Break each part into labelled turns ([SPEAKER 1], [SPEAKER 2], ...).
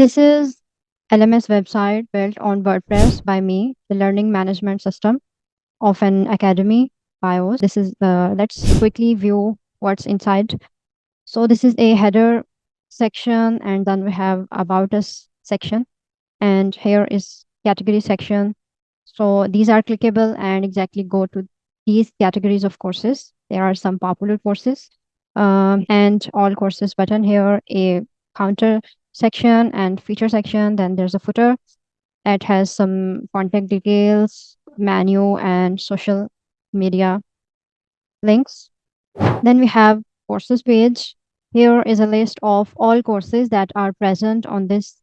[SPEAKER 1] This is LMS website built on WordPress by me, the learning management system of an academy BIOS. This is let's quickly view what's inside. So this is a header section, and then we have about us section, and here is category section. So these are clickable and exactly go to these categories of courses. There are some popular courses, and all courses button here, a counter section and feature section. Then there's a footer that has some contact details, menu, and social media links. Then we have courses page. Here is a list of all courses that are present on this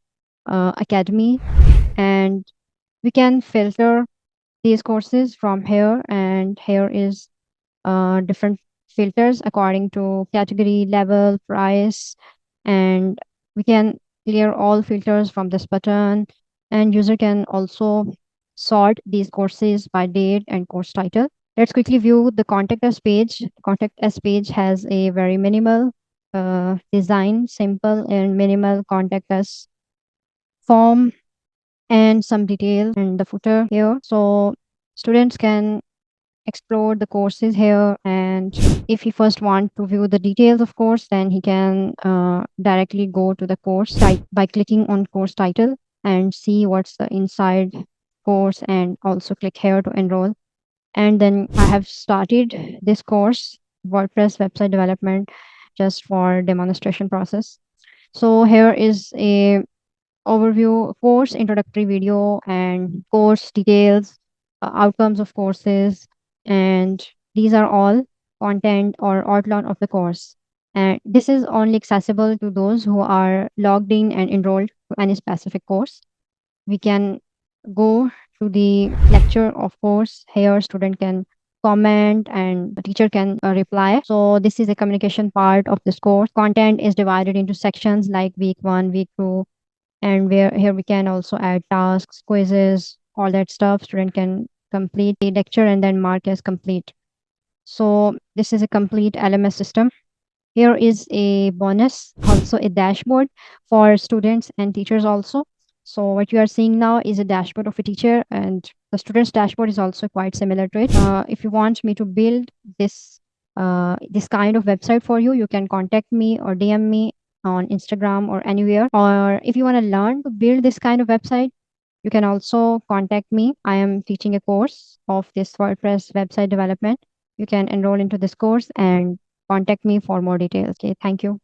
[SPEAKER 1] academy, and we can filter these courses from here. And here is different filters according to category, level, price, and we can clear all filters from this button. And user can also sort these courses by date and course title. Let's quickly view the contact us page. Contact us page has a very minimal design, simple and minimal contact us form and some details and the footer here. So students can explore the courses here, and if he first want to view the details of course, then he can directly go to the course site by clicking on course title and see what's the inside course, and also click here to enroll. And then I have started this course, WordPress website development, just for demonstration process. So here is a overview, course introductory video, and course details, outcomes of courses, and these are all content or outline of the course. And this is only accessible to those who are logged in and enrolled to any specific course. We can go to the lecture of course. Here student can comment and the teacher can reply. So this is the communication part of this course. Content is divided into sections like week 1, week 2, and where here we can also add tasks, quizzes, all that stuff. Student can complete the lecture and then mark as complete. So this is a complete LMS system. Here is a bonus, also a dashboard for students and teachers also. So what you are seeing now is a dashboard of a teacher, and the student's dashboard is also quite similar to it. If you want me to build this kind of website for you, you can contact me or DM me on Instagram or anywhere. Or if you want to learn to build this kind of website, you can also contact me. I am teaching a course of this WordPress website development. You can enroll into this course and contact me for more details. Okay, thank you.